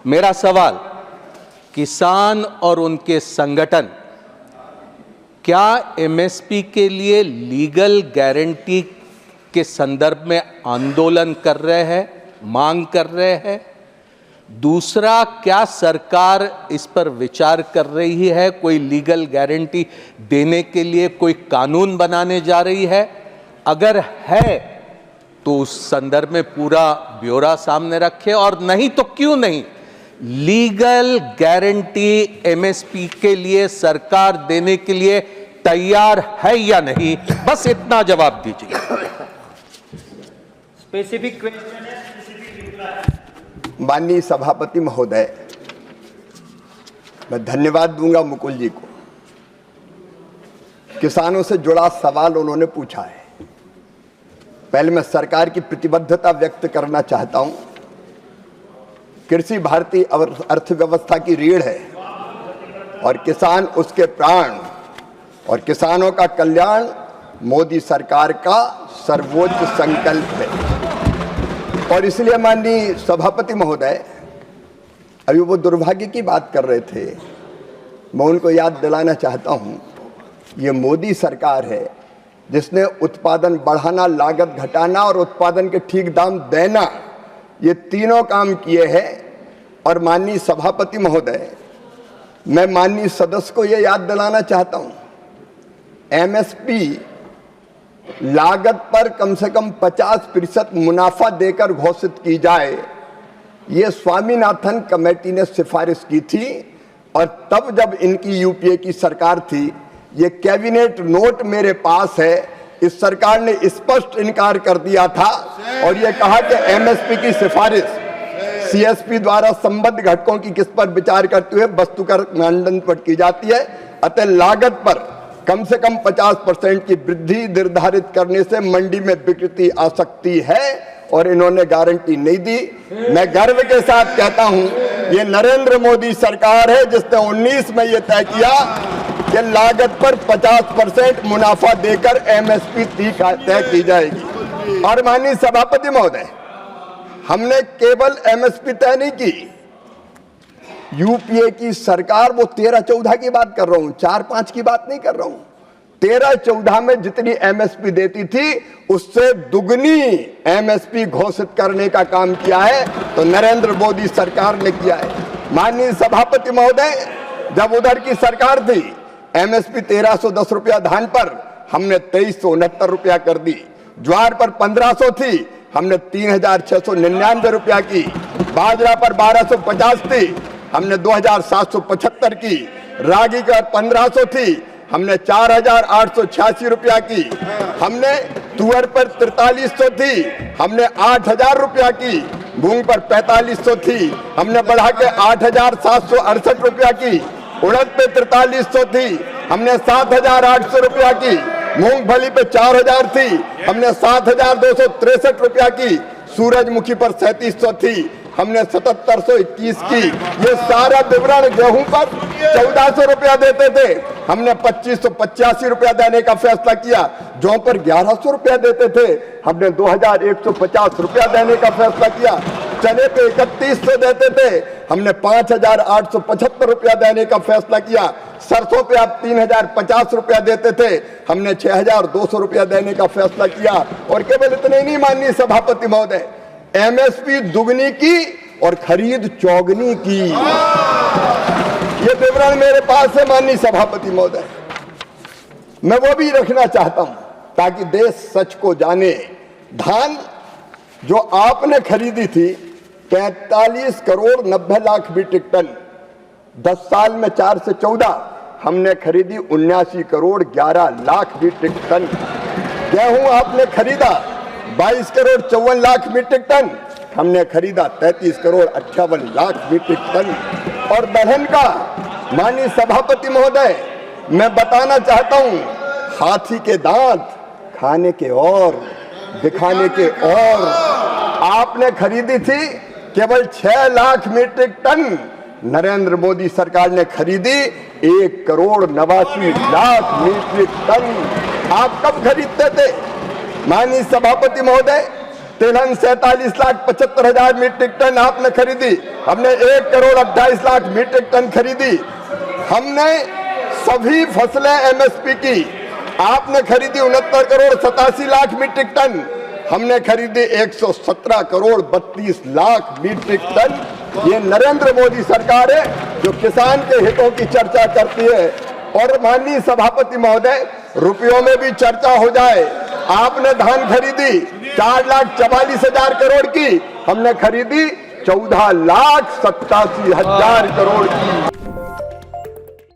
मेरा सवाल, किसान और उनके संगठन क्या एमएसपी के लिए लीगल गारंटी के संदर्भ में आंदोलन कर रहे हैं, मांग कर रहे हैं? दूसरा, क्या सरकार इस पर विचार कर रही है, कोई लीगल गारंटी देने के लिए कोई कानून बनाने जा रही है? अगर है तो उस संदर्भ में पूरा ब्यौरा सामने रखे, और नहीं तो क्यों नहीं? लीगल गारंटी एमएसपी के लिए सरकार देने के लिए तैयार है या नहीं? बस इतना जवाब दीजिए। स्पेसिफिक क्वेश्चन है, स्पेसिफिक रिप्लाई। माननीय सभापति महोदय, मैं धन्यवाद दूंगा मुकुल जी को। किसानों से जुड़ा सवाल उन्होंने पूछा है। पहले मैं सरकार की प्रतिबद्धता व्यक्त करना चाहता हूं। कृषि भारतीय अर्थव्यवस्था की रीढ़ है और किसान उसके प्राण, और किसानों का कल्याण मोदी सरकार का सर्वोच्च संकल्प है। और इसलिए माननीय सभापति महोदय, अभी वो दुर्भाग्य की बात कर रहे थे, मैं उनको याद दिलाना चाहता हूं, ये मोदी सरकार है जिसने उत्पादन बढ़ाना, लागत घटाना और उत्पादन के ठीक दाम देना, ये तीनों काम किए हैं। और माननीय सभापति महोदय, मैं माननीय सदस्य को ये याद दिलाना चाहता हूं, एमएसपी लागत पर कम से कम 50% मुनाफा देकर घोषित की जाए, ये स्वामीनाथन कमेटी ने सिफारिश की थी। और तब जब इनकी यूपीए की सरकार थी, ये कैबिनेट नोट मेरे पास है, इस सरकार ने स्पष्ट इनकार कर दिया था और ये कहा कि एमएसपी की सिफारिश सीएसपी द्वारा संबद्ध घटकों की किस पर विचार करते हुए वस्तुकर मानदंड पर की जाती है। अतः लागत पर कम से कम 50% की वृद्धि निर्धारित करने से मंडी में विकृति आ सकती है, और इन्होंने गारंटी नहीं दी। मैं गर्व के साथ कहता हूं, ये नरेंद्र मोदी सरकार है जिसने 19 में ये तय किया कि लागत पर 50% मुनाफा देकर एमएसपी तय की जाएगी। और माननीय सभापति महोदय, हमने केवल एमएसपी तय नहीं की, यूपीए की सरकार, वो 13-14 की बात कर रहा हूं, 4-5 की बात नहीं कर रहा हूं, 13-14 में जितनी एमएसपी देती थी उससे दुगनी एमएसपी घोषित करने का काम किया है, तो नरेंद्र मोदी सरकार ने किया है। माननीय सभापति महोदय, जब उधर की सरकार थी, एमएसपी 1310 रुपया धान पर, हमने 2369 रुपया कर दी। ज्वार पर 1500 थी, हमने 3699 रुपया की। बाजरा पर 1250 थी, हमने 2775 की। रागी का 1500 थी, हमने 4886 रुपया की। हमने तुअर पर 4300 थी, हमने 8000 रुपया की। मूंग पर 4500 थी, हमने बढ़ा के 8768 रुपया की। उड़द पे 4300 थी, हमने 7800 रुपया की। मूंगफली पे 4000 थी, हमने 7263 रुपया की। सूरजमुखी पर 3700 थी, हमने 7721 की। ये सारा विवरण। गेहूं पर 1400 रुपया देते थे, हमने 2585 रुपया देने का फैसला किया। जौ पर 1100 रुपया देते थे, हमने 2150 रुपया देने का फैसला किया। चने पे 3100 देते थे, हमने 5875 रुपया देने का फैसला किया। सरसों पे आप 3050 रुपया देते थे, हमने 6200 रुपया देने का फैसला किया। और केवल इतने ही नहीं माननीय सभापति महोदय, एमएसपी दुगनी की और खरीद चौगनी की। ये विवरण मेरे पास है माननीय सभापति महोदय, मैं वो भी रखना चाहता हूं ताकि देश सच को जाने। धान जो आपने खरीदी थी 43 करोड़ 90 लाख मीट्रिक टन, 10 साल में 4 से 14, हमने खरीदी 79 करोड़ 11 लाख मीट्रिक टन। गेहूं आपने खरीदा 22 करोड़ 54 लाख मीट्रिक टन, हमने खरीदा 33 करोड़ 58 लाख मीट्रिक टन। और दलहन का माननीय सभापति महोदय, मैं बताना चाहता हूं, हाथी के दांत खाने के और दिखाने के और। आपने खरीदी थी केवल 6 लाख मीट्रिक टन, नरेंद्र मोदी सरकार ने खरीदी 1 करोड़ 89 लाख मीट्रिक टन। आप कब खरीदते थे माननीय सभापति महोदय? तिलहन 47,75,000 मीट्रिक टन आपने खरीदी, हमने 1,28,00,000 मीट्रिक टन खरीदी। हमने सभी फसलें एमएसपी की आपने खरीदी 69,87,00,000 मीट्रिक टन, हमने खरीदी 117,32,00,000 मीट्रिक टन। ये नरेंद्र मोदी सरकार है जो किसान के हितों की चर्चा करती है। और माननीय सभापति महोदय, रुपयों में भी चर्चा हो जाए, आपने धान खरीदी 4,44,000 करोड़ की, हमने खरीदी 14,87,000 करोड़ की।